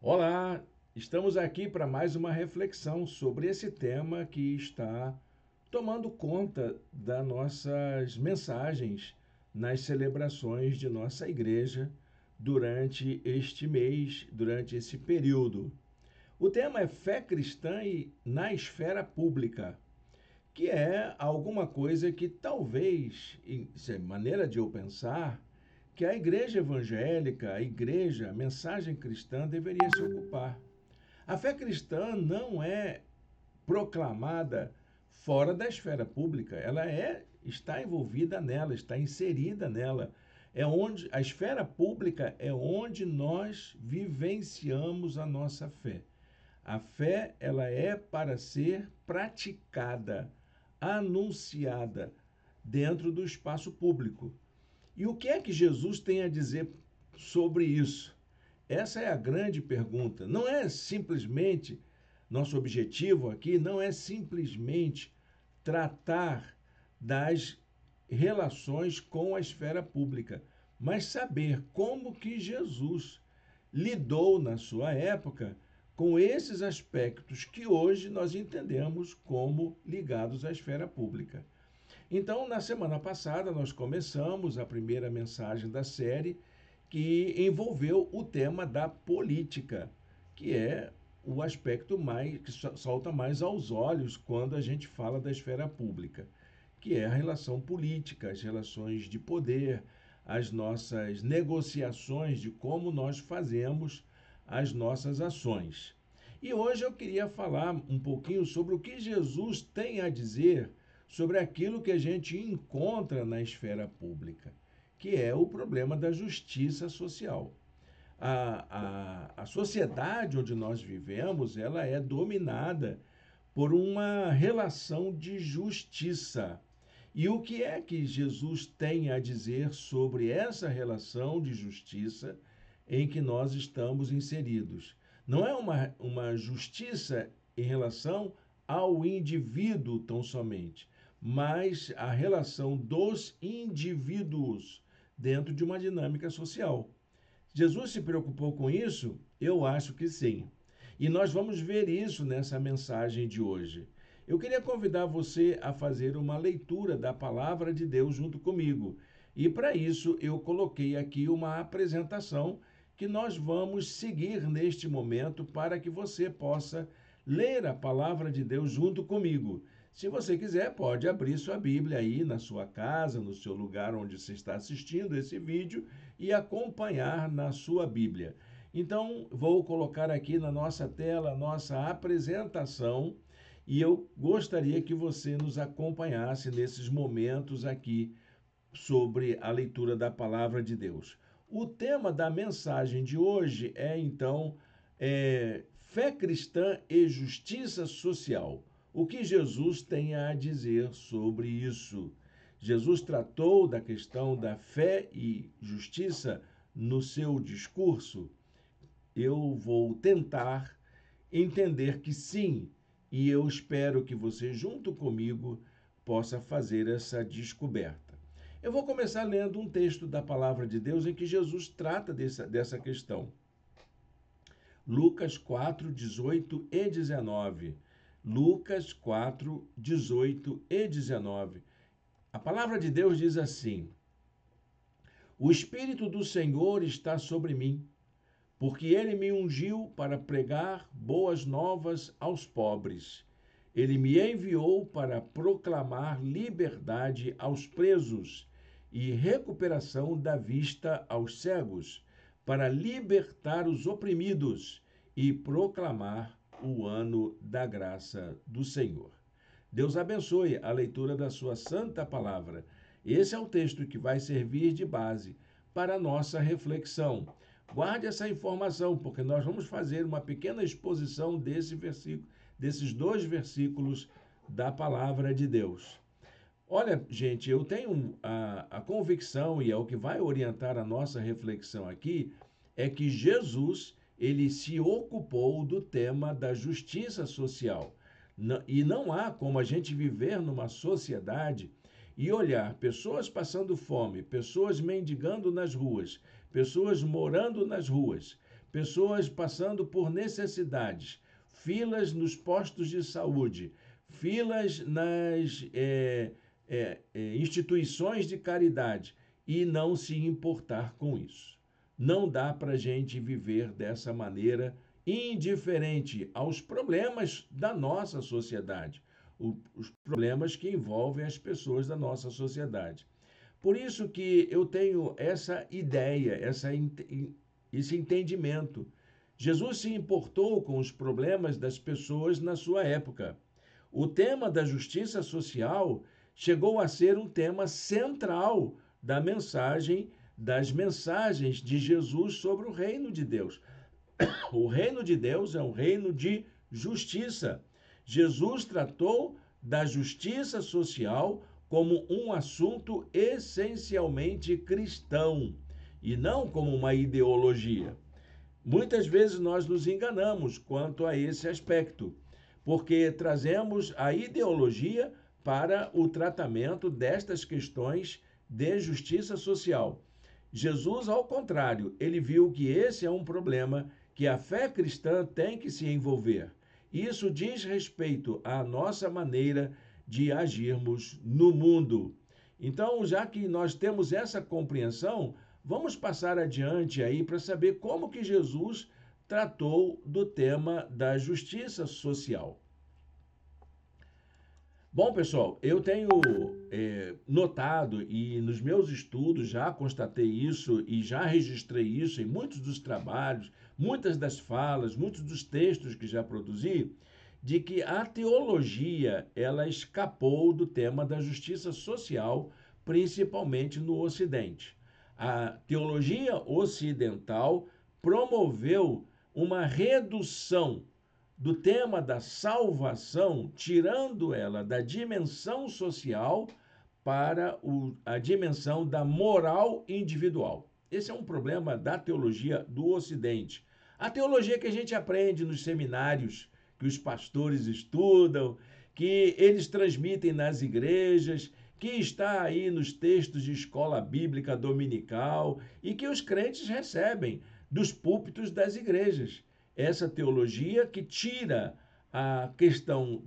Olá, estamos aqui para mais uma reflexão sobre esse tema que está tomando conta das nossas mensagens nas celebrações de nossa igreja durante este mês, durante esse período. O tema é fé cristã e na esfera pública, que é alguma coisa que talvez, isso é maneira de eu pensar, que a igreja evangélica, a mensagem cristã deveria se ocupar. A fé cristã não é proclamada fora da esfera pública, está envolvida nela, está inserida nela. É onde a esfera pública é onde nós vivenciamos a nossa fé. A fé, ela é para ser praticada, anunciada dentro do espaço público. E o que é que Jesus tem a dizer sobre isso? Essa é a grande pergunta. Não é simplesmente, nosso objetivo aqui não é simplesmente tratar das relações com a esfera pública, mas saber como que Jesus lidou na sua época com esses aspectos que hoje nós entendemos como ligados à esfera pública. Então, na semana passada, nós começamos a primeira mensagem da série que envolveu o tema da política, que é o aspecto mais que salta mais aos olhos quando a gente fala da esfera pública, que é a relação política, as relações de poder, as nossas negociações de como nós fazemos as nossas ações. E hoje eu queria falar um pouquinho sobre o que Jesus tem a dizer sobre aquilo que a gente encontra na esfera pública, que é o problema da justiça social. A sociedade onde nós vivemos, ela é dominada por uma relação de justiça. E o que é que Jesus tem a dizer sobre essa relação de justiça em que nós estamos inseridos? Não é uma justiça em relação ao indivíduo tão somente, mas a relação dos indivíduos dentro de uma dinâmica social. Jesus se preocupou com isso? Eu acho que sim. E nós vamos ver isso nessa mensagem de hoje. Eu queria convidar você a fazer uma leitura da palavra de Deus junto comigo. E para isso eu coloquei aqui uma apresentação que nós vamos seguir neste momento para que você possa ler a palavra de Deus junto comigo. Se você quiser, pode abrir sua Bíblia aí na sua casa, no seu lugar onde você está assistindo esse vídeo e acompanhar na sua Bíblia. Então, vou colocar aqui na nossa tela a nossa apresentação e eu gostaria que você nos acompanhasse nesses momentos aqui sobre a leitura da palavra de Deus. O tema da mensagem de hoje é, então, fé cristã e justiça social. O que Jesus tem a dizer sobre isso? Jesus tratou da questão da fé e justiça no seu discurso? Eu vou tentar entender que sim, e eu espero que você, junto comigo, possa fazer essa descoberta. Eu vou começar lendo um texto da palavra de Deus em que Jesus trata dessa questão. Lucas 4, 18 e 19. Lucas 4, 18 e 19. A palavra de Deus diz assim: O Espírito do Senhor está sobre mim, porque ele me ungiu para pregar boas novas aos pobres. Ele me enviou para proclamar liberdade aos presos e recuperação da vista aos cegos, para libertar os oprimidos e proclamar o ano da graça do Senhor. Deus abençoe a leitura da sua santa palavra. Esse é o texto que vai servir de base para a nossa reflexão. Guarde essa informação, porque nós vamos fazer uma pequena exposição desses dois versículos da palavra de Deus. Olha, gente, eu tenho a convicção, e é o que vai orientar a nossa reflexão aqui, é que Jesus, ele se ocupou do tema da justiça social. E não há como a gente viver numa sociedade e olhar pessoas passando fome, pessoas mendigando nas ruas, pessoas morando nas ruas, pessoas passando por necessidades, filas nos postos de saúde, filas nas instituições de caridade e não se importar com isso. Não dá para a gente viver dessa maneira, indiferente aos problemas da nossa sociedade, os problemas que envolvem as pessoas da nossa sociedade. Por isso que eu tenho essa ideia, esse entendimento. Jesus se importou com os problemas das pessoas na sua época. O tema da justiça social chegou a ser um tema central das mensagens de Jesus sobre o reino de Deus. O reino de Deus é um reino de justiça. Jesus tratou da justiça social como um assunto essencialmente cristão e não como uma ideologia. Muitas vezes nós nos enganamos quanto a esse aspecto, porque trazemos a ideologia para o tratamento destas questões de justiça social. Jesus, ao contrário, ele viu que esse é um problema que a fé cristã tem que se envolver. Isso diz respeito à nossa maneira de agirmos no mundo. Então, já que nós temos essa compreensão, vamos passar adiante aí para saber como que Jesus tratou do tema da justiça social. Bom, pessoal, eu tenho notado e nos meus estudos já constatei isso e já registrei isso em muitos dos trabalhos, muitas das falas, muitos dos textos que já produzi, de que a teologia ela escapou do tema da justiça social, principalmente no Ocidente. A teologia ocidental promoveu uma redução do tema da salvação, tirando ela da dimensão social para a dimensão da moral individual. Esse é um problema da teologia do Ocidente. A teologia que a gente aprende nos seminários, que os pastores estudam, que eles transmitem nas igrejas, que está aí nos textos de escola bíblica dominical e que os crentes recebem dos púlpitos das igrejas. Essa teologia que tira a questão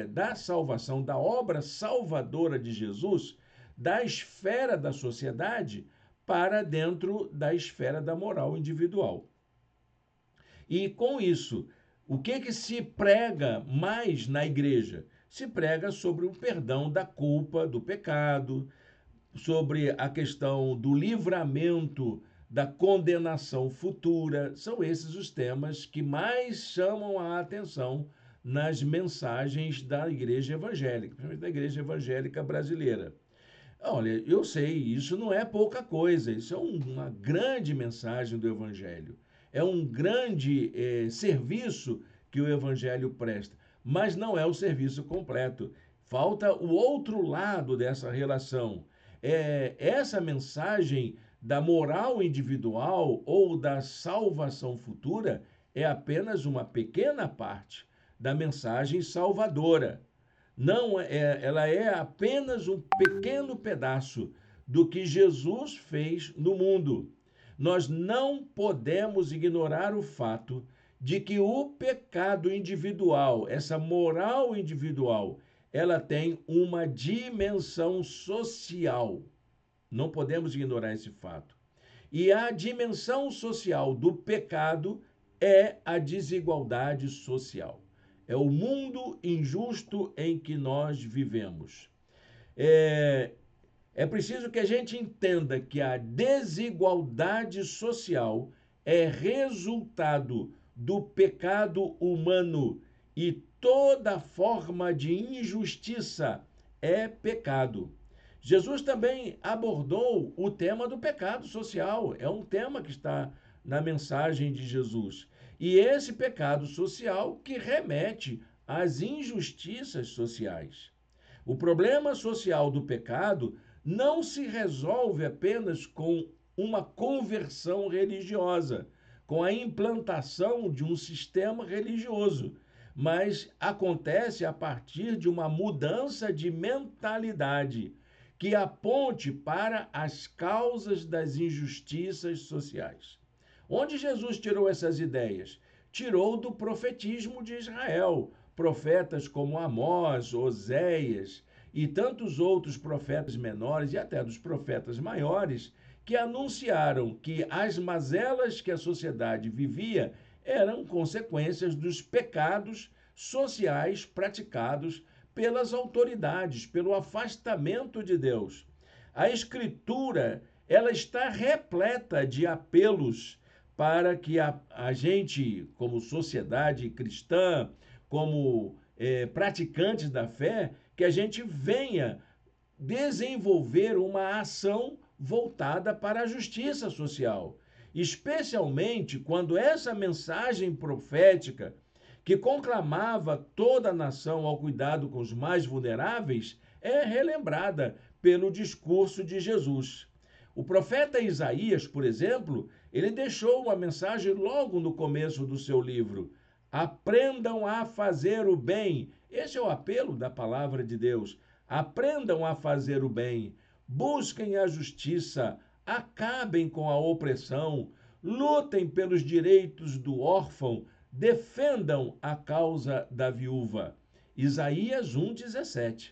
da salvação, da obra salvadora de Jesus, da esfera da sociedade para dentro da esfera da moral individual. E com isso, o que se prega mais na igreja? Se prega sobre o perdão da culpa, do pecado, sobre a questão do livramento da condenação futura. São esses os temas que mais chamam a atenção nas mensagens da igreja evangélica, principalmente da igreja evangélica brasileira. Olha, eu sei, isso não é pouca coisa, isso é uma grande mensagem do evangelho. É um grande serviço que o evangelho presta, mas não é o serviço completo. Falta o outro lado dessa relação. Essa mensagem da moral individual ou da salvação futura é apenas uma pequena parte da mensagem salvadora. Não ela é apenas um pequeno pedaço do que Jesus fez no mundo. Nós não podemos ignorar o fato de que o pecado individual, essa moral individual, ela tem uma dimensão social. Não podemos ignorar esse fato. E a dimensão social do pecado é a desigualdade social. É o mundo injusto em que nós vivemos. É preciso que a gente entenda que a desigualdade social é resultado do pecado humano e toda forma de injustiça é pecado. Jesus também abordou o tema do pecado social, é um tema que está na mensagem de Jesus. E esse pecado social que remete às injustiças sociais. O problema social do pecado não se resolve apenas com uma conversão religiosa, com a implantação de um sistema religioso, mas acontece a partir de uma mudança de mentalidade que aponte para as causas das injustiças sociais. Onde Jesus tirou essas ideias? Tirou do profetismo de Israel. Profetas como Amós, Oséias e tantos outros profetas menores e até dos profetas maiores que anunciaram que as mazelas que a sociedade vivia eram consequências dos pecados sociais praticados pelas autoridades, pelo afastamento de Deus. A Escritura, ela está repleta de apelos para que a gente, como sociedade cristã, como praticantes da fé, que a gente venha desenvolver uma ação voltada para a justiça social, especialmente quando essa mensagem profética que conclamava toda a nação ao cuidado com os mais vulneráveis é relembrada pelo discurso de Jesus. O profeta Isaías, por exemplo, ele deixou uma mensagem logo no começo do seu livro: aprendam a fazer o bem. Esse é o apelo da palavra de Deus. Aprendam a fazer o bem, busquem a justiça, acabem com a opressão, lutem pelos direitos do órfão, defendam a causa da viúva. Isaías 1,17.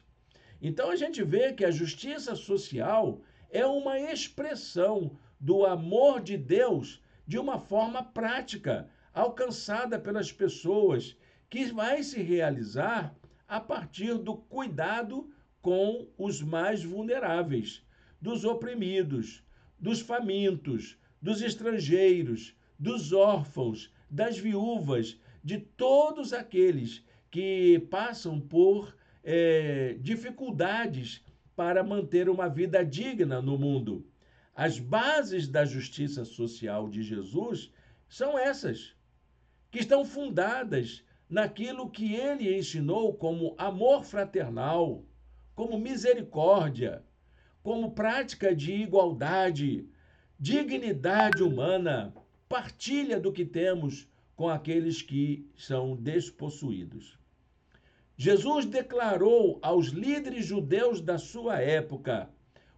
Então a gente vê que a justiça social é uma expressão do amor de Deus de uma forma prática, alcançada pelas pessoas, que vai se realizar a partir do cuidado com os mais vulneráveis, dos oprimidos, dos famintos, dos estrangeiros, dos órfãos, das viúvas, de todos aqueles que passam por dificuldades para manter uma vida digna no mundo. As bases da justiça social de Jesus são essas, que estão fundadas naquilo que ele ensinou como amor fraternal, como misericórdia, como prática de igualdade, dignidade humana, partilha do que temos com aqueles que são despossuídos. Jesus declarou aos líderes judeus da sua época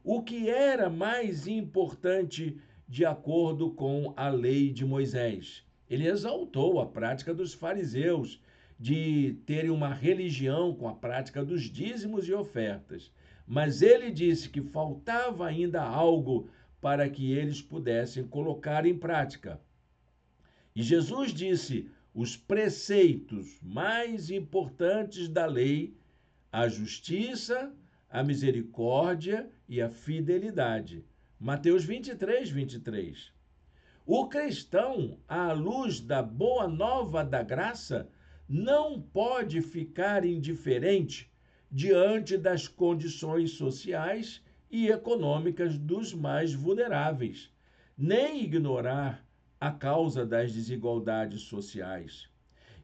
o que era mais importante de acordo com a lei de Moisés. Ele exaltou a prática dos fariseus de terem uma religião com a prática dos dízimos e ofertas. Mas ele disse que faltava ainda algo para que eles pudessem colocar em prática. E Jesus disse: os preceitos mais importantes da lei, a justiça, a misericórdia e a fidelidade. Mateus 23, 23. O cristão, à luz da boa nova da graça, não pode ficar indiferente diante das condições sociais e econômicas dos mais vulneráveis, nem ignorar a causa das desigualdades sociais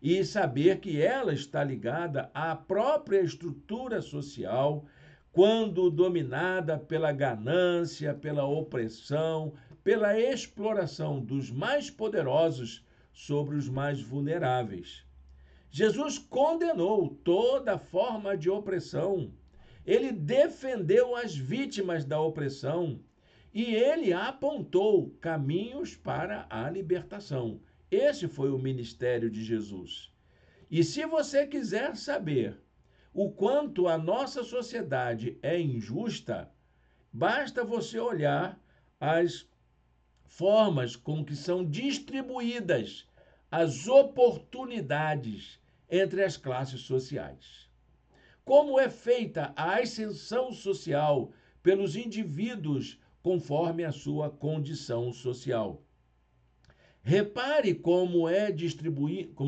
e saber que ela está ligada à própria estrutura social, quando dominada pela ganância, pela opressão, pela exploração dos mais poderosos sobre os mais vulneráveis. Jesus condenou toda forma de opressão. Ele defendeu as vítimas da opressão e ele apontou caminhos para a libertação. Esse foi o ministério de Jesus. E se você quiser saber o quanto a nossa sociedade é injusta, basta você olhar as formas com que são distribuídas as oportunidades entre as classes sociais. Como é feita a ascensão social pelos indivíduos conforme a sua condição social. Repare como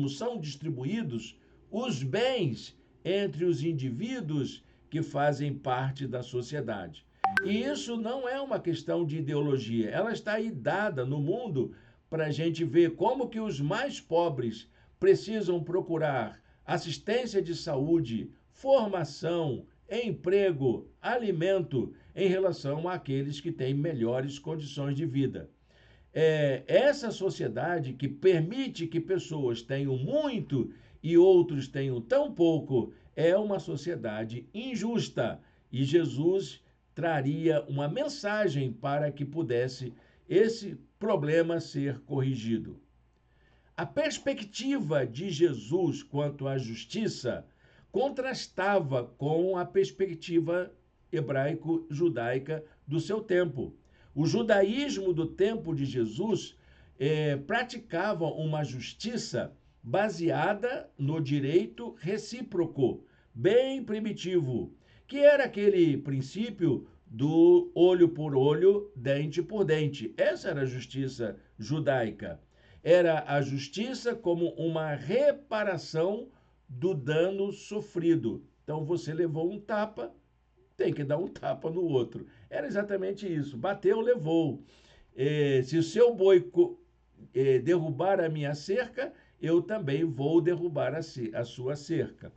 são distribuídos os bens entre os indivíduos que fazem parte da sociedade. E isso não é uma questão de ideologia, ela está aí dada no mundo para a gente ver como que os mais pobres precisam procurar assistência de saúde, formação, emprego, alimento em relação àqueles que têm melhores condições de vida. Essa sociedade que permite que pessoas tenham muito e outros tenham tão pouco é uma sociedade injusta. E Jesus traria uma mensagem para que pudesse esse problema ser corrigido. A perspectiva de Jesus quanto à justiça contrastava com a perspectiva hebraico-judaica do seu tempo. O judaísmo do tempo de Jesus praticava uma justiça baseada no direito recíproco, bem primitivo, que era aquele princípio do olho por olho, dente por dente. Essa era a justiça judaica. Era a justiça como uma reparação do dano sofrido. Então você levou um tapa, tem que dar um tapa no outro. Era exatamente isso. Bateu, levou. Se o seu boi derrubar a minha cerca, eu também vou derrubar a sua cerca.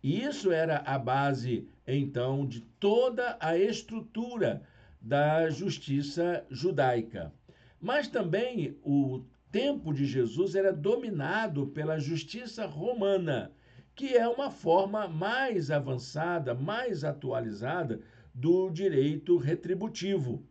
E isso era a base, então, de toda a estrutura da justiça judaica. Mas também o tempo de Jesus era dominado pela justiça romana, que é uma forma mais avançada, mais atualizada do direito retributivo.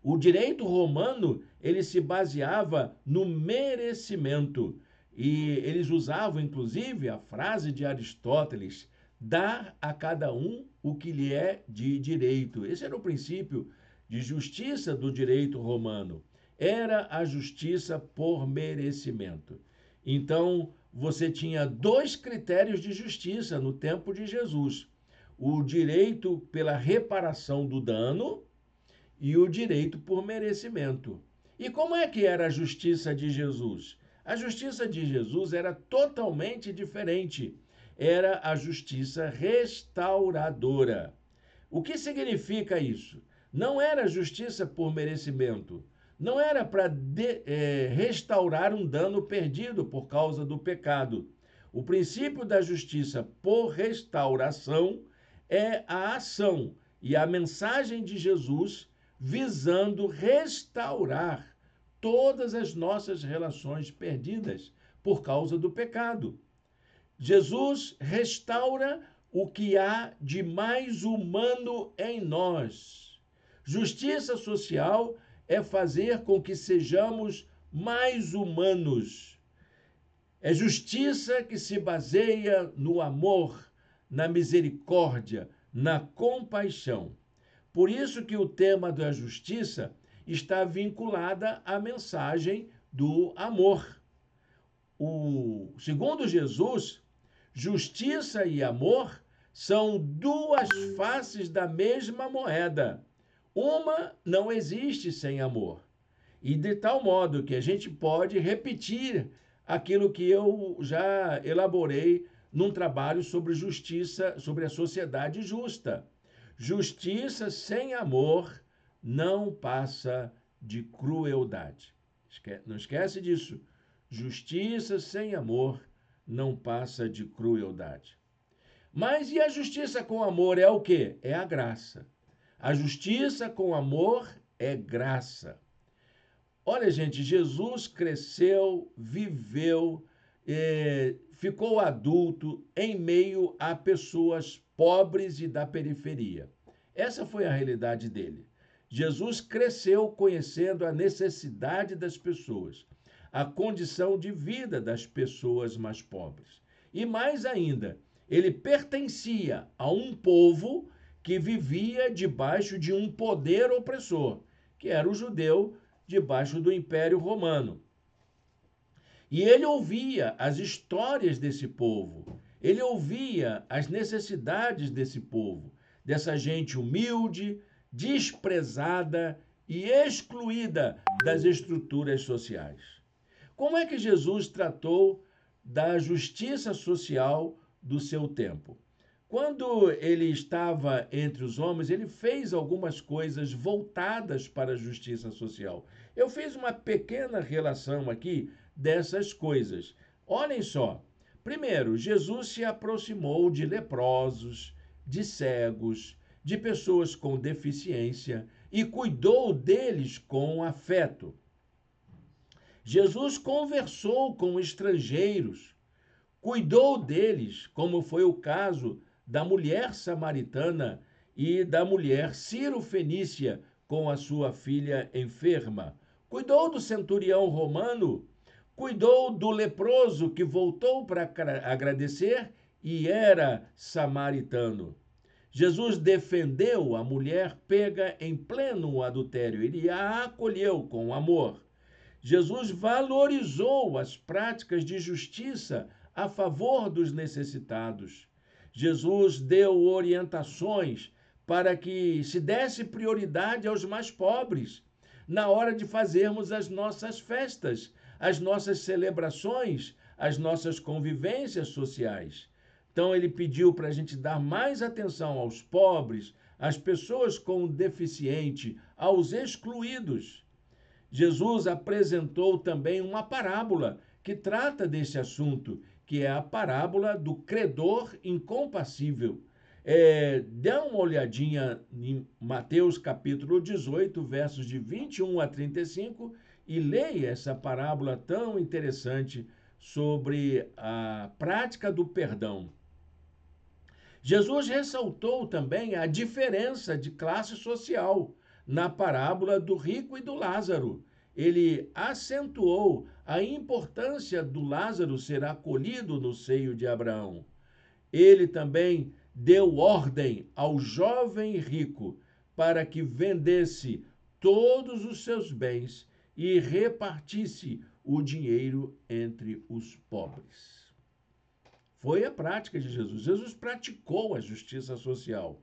O direito romano, ele se baseava no merecimento. E eles usavam, inclusive, a frase de Aristóteles: dar a cada um o que lhe é de direito. Esse era o princípio de justiça do direito romano. Era a justiça por merecimento. Então, você tinha dois critérios de justiça no tempo de Jesus: o direito pela reparação do dano e o direito por merecimento. E como é que era a justiça de Jesus? A justiça de Jesus era totalmente diferente. Era a justiça restauradora. O que significa isso? Não era justiça por merecimento. Não era para restaurar um dano perdido por causa do pecado. O princípio da justiça por restauração é a ação e a mensagem de Jesus visando restaurar todas as nossas relações perdidas por causa do pecado. Jesus restaura o que há de mais humano em nós. Justiça social é fazer com que sejamos mais humanos. É justiça que se baseia no amor, na misericórdia, na compaixão. Por isso que o tema da justiça está vinculada à mensagem do amor. Segundo Jesus, justiça e amor são duas faces da mesma moeda. Uma não existe sem amor. E de tal modo que a gente pode repetir aquilo que eu já elaborei num trabalho sobre justiça, sobre a sociedade justa. Justiça sem amor não passa de crueldade. Não esquece disso. Justiça sem amor não passa de crueldade. Mas e a justiça com amor é o quê? É a graça. A justiça com amor é graça. Olha, gente, Jesus cresceu, viveu, ficou adulto em meio a pessoas pobres e da periferia. Essa foi a realidade dele. Jesus cresceu conhecendo a necessidade das pessoas, a condição de vida das pessoas mais pobres. E mais ainda, ele pertencia a um povo que vivia debaixo de um poder opressor, que era o judeu debaixo do Império Romano. E ele ouvia as histórias desse povo, ele ouvia as necessidades desse povo, dessa gente humilde, desprezada e excluída das estruturas sociais. Como é que Jesus tratou da justiça social do seu tempo? Quando ele estava entre os homens, ele fez algumas coisas voltadas para a justiça social. Eu fiz uma pequena relação aqui dessas coisas. Olhem só. Primeiro, Jesus se aproximou de leprosos, de cegos, de pessoas com deficiência e cuidou deles com afeto. Jesus conversou com estrangeiros, cuidou deles, como foi o caso da mulher samaritana e da mulher ciro-fenícia, com a sua filha enferma, cuidou do centurião romano, cuidou do leproso que voltou para agradecer e era samaritano. Jesus defendeu a mulher pega em pleno adultério, ele a acolheu com amor. Jesus valorizou as práticas de justiça a favor dos necessitados. Jesus deu orientações para que se desse prioridade aos mais pobres na hora de fazermos as nossas festas, as nossas celebrações, as nossas convivências sociais. Então, ele pediu para a gente dar mais atenção aos pobres, às pessoas com deficiente, aos excluídos. Jesus apresentou também uma parábola que trata desse assunto, que é a parábola do credor incompassível. Dê uma olhadinha em Mateus capítulo 18, versos de 21 a 35, e leia essa parábola tão interessante sobre a prática do perdão. Jesus ressaltou também a diferença de classe social na parábola do rico e do Lázaro. Ele acentuou a importância do Lázaro ser acolhido no seio de Abraão. Ele também deu ordem ao jovem rico para que vendesse todos os seus bens e repartisse o dinheiro entre os pobres. Foi a prática de Jesus. Jesus praticou a justiça social.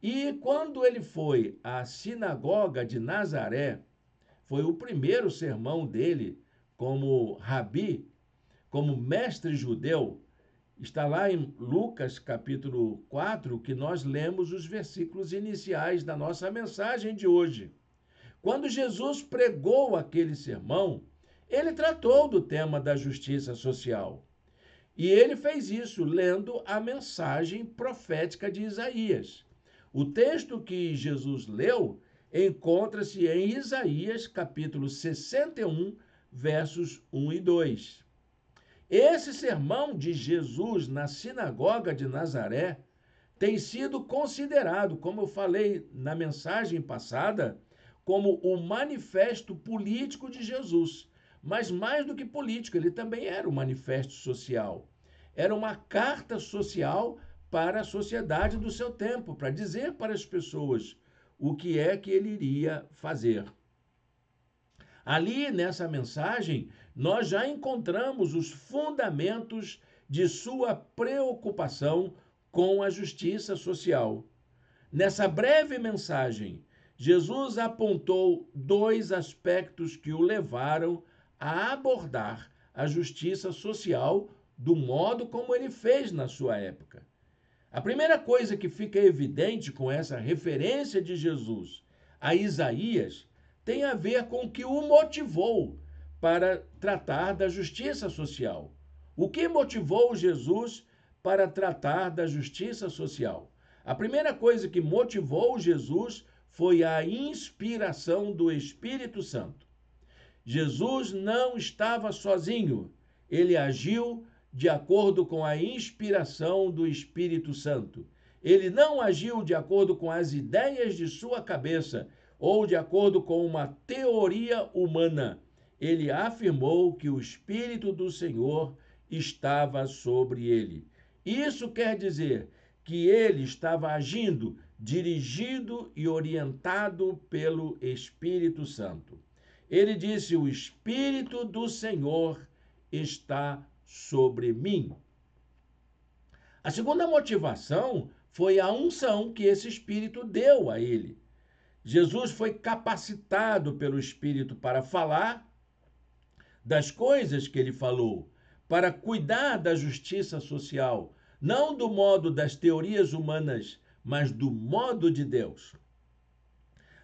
E quando ele foi à sinagoga de Nazaré, foi o primeiro sermão dele como rabi, como mestre judeu. Está lá em Lucas capítulo 4, que nós lemos os versículos iniciais da nossa mensagem de hoje. Quando Jesus pregou aquele sermão, ele tratou do tema da justiça social. E ele fez isso lendo a mensagem profética de Isaías. O texto que Jesus leu encontra-se em Isaías, capítulo 61, versos 1 e 2. Esse sermão de Jesus na sinagoga de Nazaré tem sido considerado, como eu falei na mensagem passada, como o manifesto político de Jesus. Mas mais do que político, ele também era um manifesto social. Era uma carta social para a sociedade do seu tempo, para dizer para as pessoas o que é que ele iria fazer. Ali, nessa mensagem, nós já encontramos os fundamentos de sua preocupação com a justiça social. Nessa breve mensagem, Jesus apontou dois aspectos que o levaram a abordar a justiça social do modo como ele fez na sua época. A primeira coisa que fica evidente com essa referência de Jesus a Isaías tem a ver com o que o motivou para tratar da justiça social. O que motivou Jesus para tratar da justiça social? A primeira coisa que motivou Jesus foi a inspiração do Espírito Santo. Jesus não estava sozinho, ele agiu de acordo com a inspiração do Espírito Santo. Ele não agiu de acordo com as ideias de sua cabeça ou de acordo com uma teoria humana. Ele afirmou que o Espírito do Senhor estava sobre ele. Isso quer dizer que ele estava agindo, dirigido e orientado pelo Espírito Santo. Ele disse: o Espírito do Senhor está sobre mim. A segunda motivação foi a unção que esse Espírito deu a ele. Jesus foi capacitado pelo Espírito para falar das coisas que ele falou, para cuidar da justiça social, não do modo das teorias humanas, mas do modo de Deus.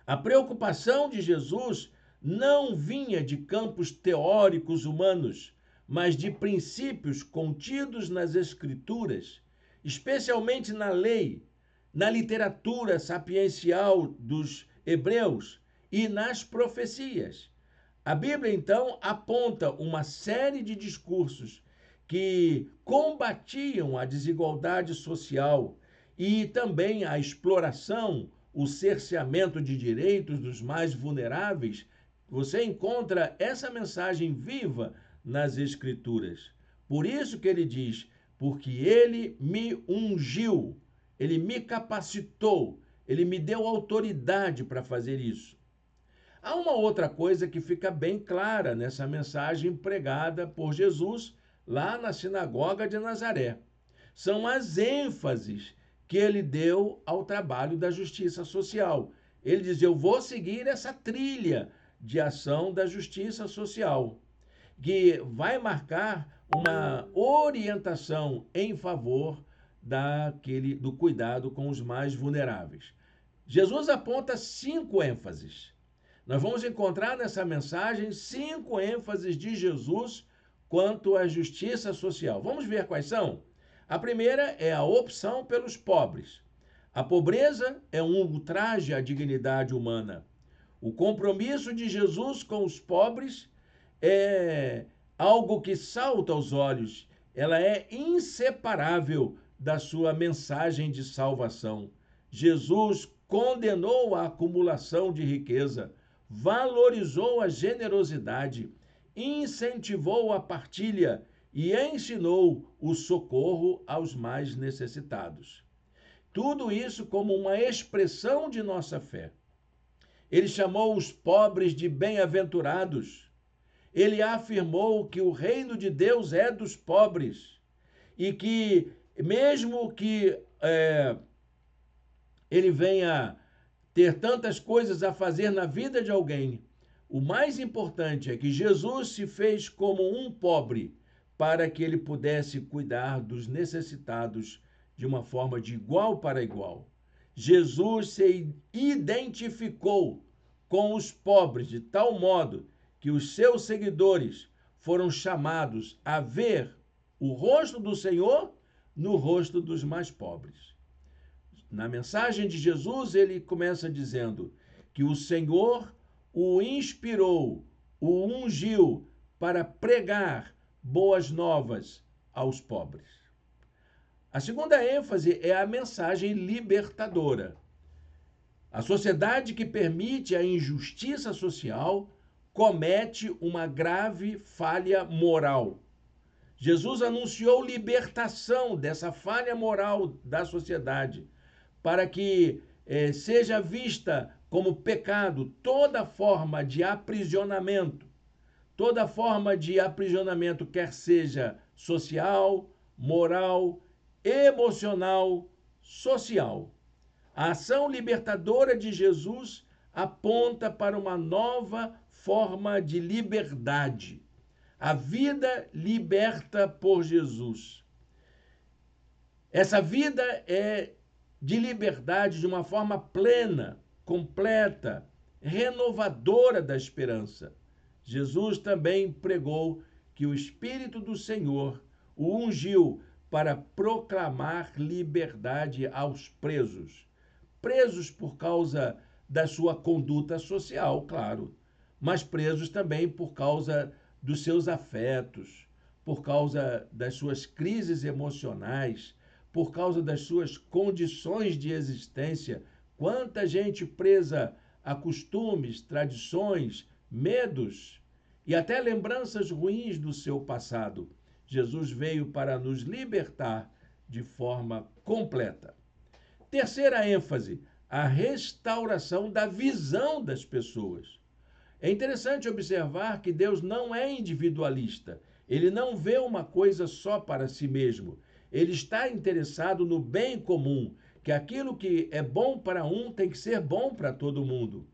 A preocupação de Jesus não vinha de campos teóricos humanos, mas de princípios contidos nas Escrituras, especialmente na lei, na literatura sapiencial dos hebreus e nas profecias. A Bíblia, então, aponta uma série de discursos que combatiam a desigualdade social e também a exploração o cerceamento de direitos dos mais vulneráveis, você encontra essa mensagem viva nas Escrituras. Por isso que ele diz, porque ele me ungiu, ele me capacitou, ele me deu autoridade para fazer isso. Há uma outra coisa que fica bem clara nessa mensagem pregada por Jesus lá na sinagoga de Nazaré. São as ênfases que ele deu ao trabalho da justiça social. Ele diz: eu vou seguir essa trilha de ação da justiça social, que vai marcar uma orientação em favor do cuidado com os mais vulneráveis. Jesus aponta 5 ênfases. Nós vamos encontrar nessa mensagem 5 ênfases de Jesus quanto à justiça social. Vamos ver quais são? A primeira é a opção pelos pobres. A pobreza é um ultraje à dignidade humana. O compromisso de Jesus com os pobres é algo que salta aos olhos. Ela é inseparável da sua mensagem de salvação. Jesus condenou a acumulação de riqueza, valorizou a generosidade, incentivou a partilha e ensinou o socorro aos mais necessitados. Tudo isso como uma expressão de nossa fé. Ele chamou os pobres de bem-aventurados. Ele afirmou que o reino de Deus é dos pobres e que, mesmo que ele venha ter tantas coisas a fazer na vida de alguém, o mais importante é que Jesus se fez como um pobre para que ele pudesse cuidar dos necessitados de uma forma de igual para igual. Jesus se identificou com os pobres de tal modo que os seus seguidores foram chamados a ver o rosto do Senhor no rosto dos mais pobres. Na mensagem de Jesus, ele começa dizendo que o Senhor o inspirou, o ungiu para pregar boas novas aos pobres. A segunda ênfase é a mensagem libertadora. A sociedade que permite a injustiça social comete uma grave falha moral. Jesus anunciou libertação dessa falha moral da sociedade, para que seja vista como pecado toda forma de aprisionamento, quer seja social, moral, emocional, social. A ação libertadora de Jesus aponta para uma nova forma de liberdade. A vida liberta por Jesus. Essa vida é de liberdade de uma forma plena, completa, renovadora da esperança. Jesus também pregou que o Espírito do Senhor o ungiu para proclamar liberdade aos presos. Presos por causa da sua conduta social, claro, mas presos também por causa dos seus afetos, por causa das suas crises emocionais, por causa das suas condições de existência. Quanta gente presa a costumes, tradições, medos e até lembranças ruins do seu passado. Jesus veio para nos libertar de forma completa. Terceira ênfase, a restauração da visão das pessoas. É interessante observar que Deus não é individualista. Ele não vê uma coisa só para si mesmo. Ele está interessado no bem comum, que aquilo que é bom para um tem que ser bom para todo mundo.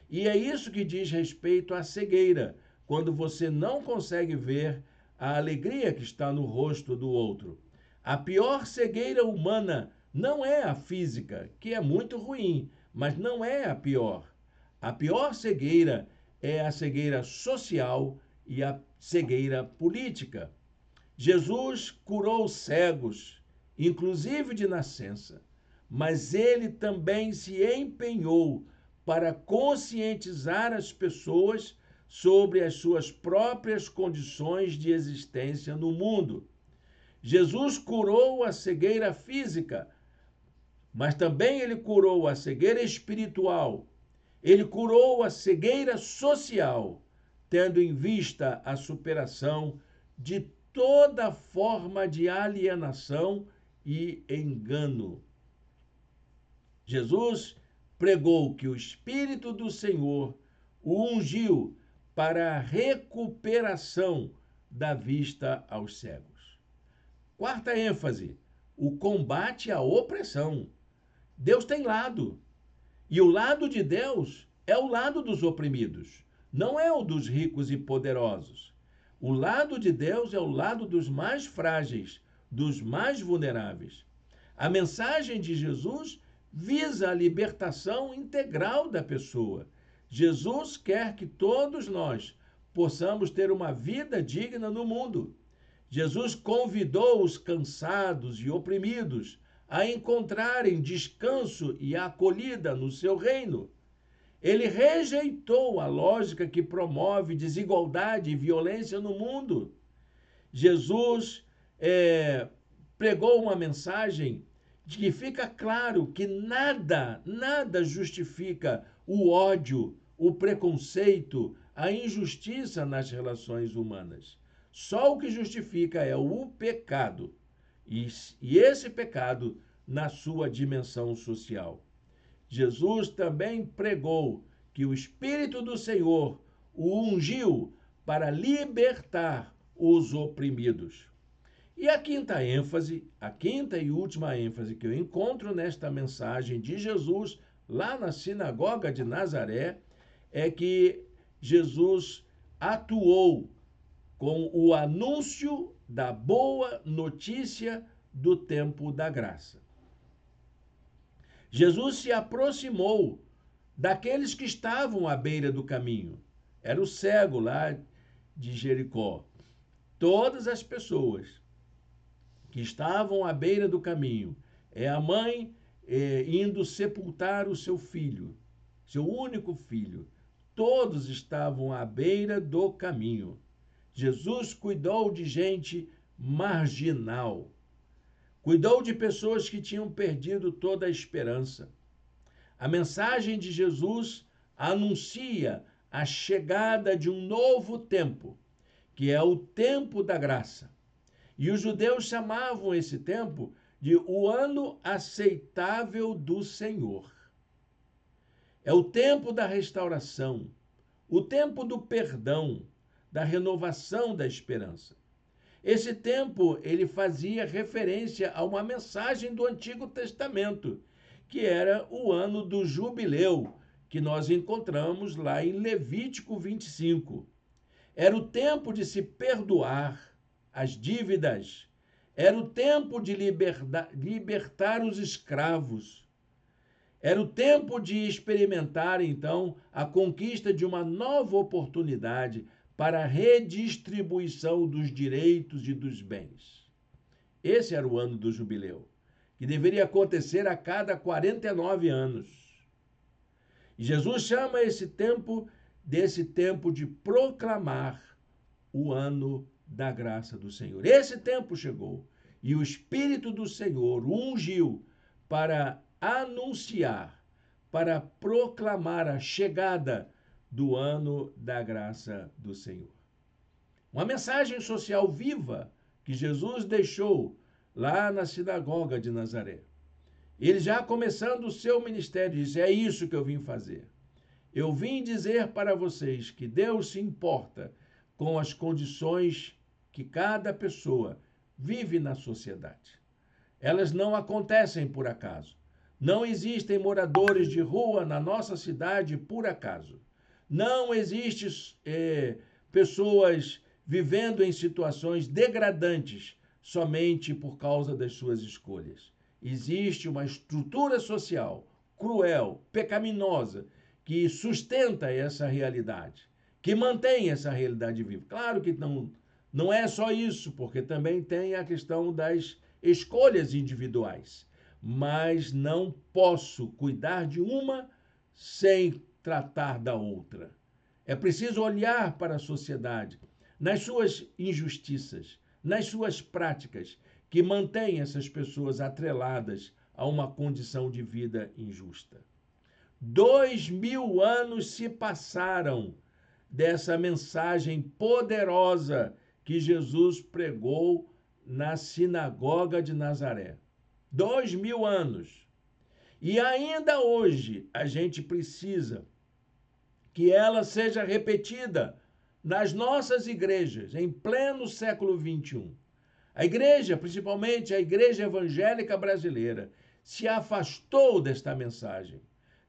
E é isso que diz respeito à cegueira, quando você não consegue ver a alegria que está no rosto do outro. A pior cegueira humana não é a física, que é muito ruim, mas não é a pior. A pior cegueira é a cegueira social e a cegueira política. Jesus curou cegos, inclusive de nascença, mas ele também se empenhou para conscientizar as pessoas sobre as suas próprias condições de existência no mundo. Jesus curou a cegueira física, mas também ele curou a cegueira espiritual, ele curou a cegueira social, tendo em vista a superação de toda forma de alienação e engano. Jesus pregou que o Espírito do Senhor o ungiu para a recuperação da vista aos cegos. Quarta ênfase: o combate à opressão. Deus tem lado, e o lado de Deus é o lado dos oprimidos, não é o dos ricos e poderosos. O lado de Deus é o lado dos mais frágeis, dos mais vulneráveis. A mensagem de Jesus visa a libertação integral da pessoa. Jesus quer que todos nós possamos ter uma vida digna no mundo. Jesus convidou os cansados e oprimidos a encontrarem descanso e acolhida no seu reino. Ele rejeitou a lógica que promove desigualdade e violência no mundo. Jesus pregou uma mensagem de que fica claro que nada justifica o ódio, o preconceito, a injustiça nas relações humanas. Só o que justifica é o pecado. E esse pecado na sua dimensão social. Jesus também pregou que o Espírito do Senhor o ungiu para libertar os oprimidos. E a quinta e última ênfase que eu encontro nesta mensagem de Jesus lá na sinagoga de Nazaré é que Jesus atuou com o anúncio da boa notícia do tempo da graça. Jesus se aproximou daqueles que estavam à beira do caminho. Era o cego lá de Jericó. Todas as pessoas que estavam à beira do caminho, a mãe indo sepultar o seu filho, seu único filho. Todos estavam à beira do caminho. Jesus cuidou de gente marginal. Cuidou de pessoas que tinham perdido toda a esperança. A mensagem de Jesus anuncia a chegada de um novo tempo, que é o tempo da graça. E os judeus chamavam esse tempo de o ano aceitável do Senhor. É o tempo da restauração, o tempo do perdão, da renovação da esperança. Esse tempo, ele fazia referência a uma mensagem do Antigo Testamento, que era o ano do jubileu, que nós encontramos lá em Levítico 25. Era o tempo de se perdoar as dívidas, era o tempo de libertar os escravos, era o tempo de experimentar, então, a conquista de uma nova oportunidade para a redistribuição dos direitos e dos bens. Esse era o ano do jubileu, que deveria acontecer a cada 49 anos. E Jesus chama desse tempo de proclamar o ano da graça do Senhor. Esse tempo chegou e o Espírito do Senhor o ungiu para anunciar, para proclamar a chegada do ano da graça do Senhor. Uma mensagem social viva que Jesus deixou lá na sinagoga de Nazaré. Ele já começando o seu ministério disse: é isso que eu vim fazer. Eu vim dizer para vocês que Deus se importa com as condições que cada pessoa vive na sociedade. Elas não acontecem por acaso. Não existem moradores de rua na nossa cidade por acaso. Não existem pessoas vivendo em situações degradantes somente por causa das suas escolhas. Existe uma estrutura social cruel, pecaminosa, que sustenta essa realidade, que mantém essa realidade viva. Claro que não é só isso, porque também tem a questão das escolhas individuais. Mas não posso cuidar de uma sem tratar da outra. É preciso olhar para a sociedade, nas suas injustiças, nas suas práticas, que mantêm essas pessoas atreladas a uma condição de vida injusta. 2000 anos se passaram dessa mensagem poderosa que Jesus pregou na sinagoga de Nazaré. 2000 anos. E ainda hoje a gente precisa que ela seja repetida nas nossas igrejas, em pleno século XXI. A igreja, principalmente a igreja evangélica brasileira, se afastou desta mensagem.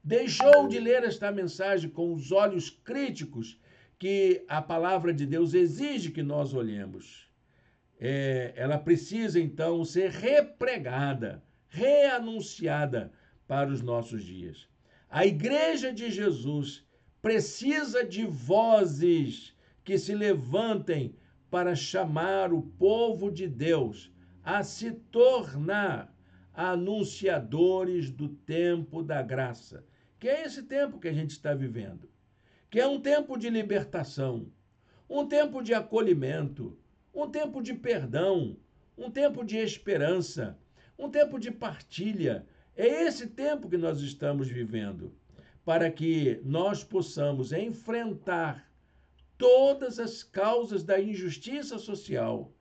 Deixou de ler esta mensagem com os olhos críticos que a palavra de Deus exige que nós olhemos. Ela precisa, então, ser repregada, reanunciada para os nossos dias. A igreja de Jesus precisa de vozes que se levantem para chamar o povo de Deus a se tornar anunciadores do tempo da graça, que é esse tempo que a gente está vivendo, que é um tempo de libertação, um tempo de acolhimento, um tempo de perdão, um tempo de esperança, um tempo de partilha. É esse tempo que nós estamos vivendo, para que nós possamos enfrentar todas as causas da injustiça social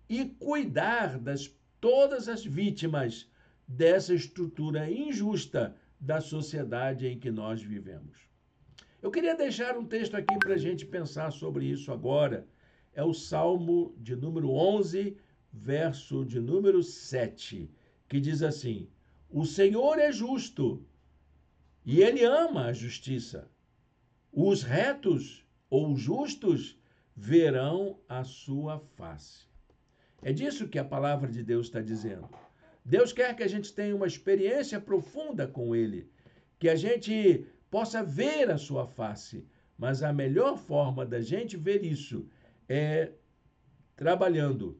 e cuidar das todas as vítimas dessa estrutura injusta da sociedade em que nós vivemos. Eu queria deixar um texto aqui para a gente pensar sobre isso agora. É o Salmo de número 11, verso de número 7, que diz assim: O Senhor é justo e Ele ama a justiça. Os retos ou justos verão a sua face. É disso que a palavra de Deus está dizendo. Deus quer que a gente tenha uma experiência profunda com Ele, que a gente possa ver a sua face, mas a melhor forma da gente ver isso é trabalhando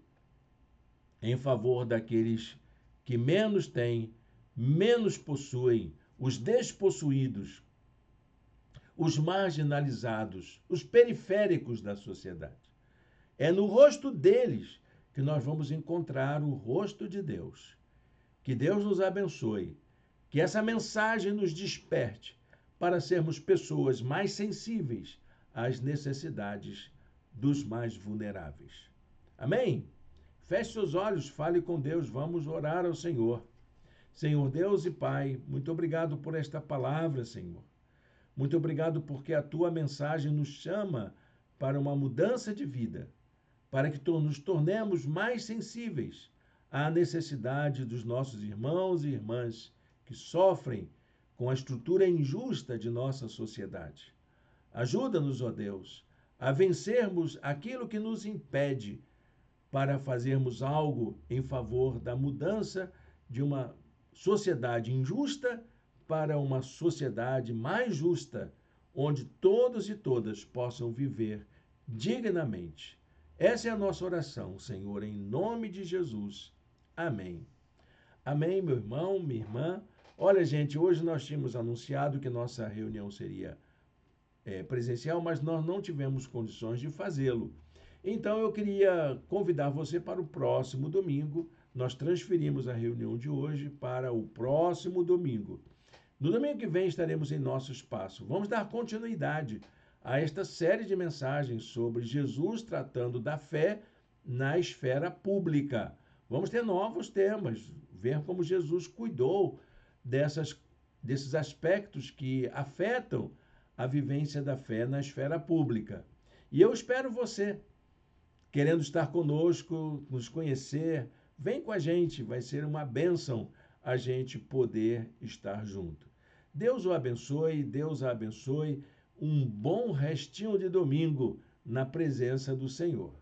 em favor daqueles que menos têm, menos possuem, os despossuídos, os marginalizados, os periféricos da sociedade. É no rosto deles que nós vamos encontrar o rosto de Deus. Que Deus nos abençoe, que essa mensagem nos desperte para sermos pessoas mais sensíveis às necessidades dos mais vulneráveis. Amém? Feche seus olhos, fale com Deus, vamos orar ao Senhor. Senhor Deus e Pai, muito obrigado por esta palavra, Senhor. Muito obrigado porque a tua mensagem nos chama para uma mudança de vida, para que nos tornemos mais sensíveis à necessidade dos nossos irmãos e irmãs que sofrem com a estrutura injusta de nossa sociedade. Ajuda-nos, ó Deus, a vencermos aquilo que nos impede para fazermos algo em favor da mudança de uma sociedade injusta para uma sociedade mais justa, onde todos e todas possam viver dignamente. Essa é a nossa oração, Senhor, em nome de Jesus. Amém. Amém, meu irmão, minha irmã. Olha, gente, hoje nós tínhamos anunciado que nossa reunião seria presencial, mas nós não tivemos condições de fazê-lo. Então, eu queria convidar você para o próximo domingo. Nós transferimos a reunião de hoje para o próximo domingo. No domingo que vem estaremos em nosso espaço. Vamos dar continuidade a esta série de mensagens sobre Jesus tratando da fé na esfera pública. Vamos ter novos temas, ver como Jesus cuidou desses aspectos que afetam a vivência da fé na esfera pública. E eu espero você, querendo estar conosco, nos conhecer, vem com a gente, vai ser uma bênção a gente poder estar junto. Deus o abençoe, Deus a abençoe. Um bom restinho de domingo na presença do Senhor.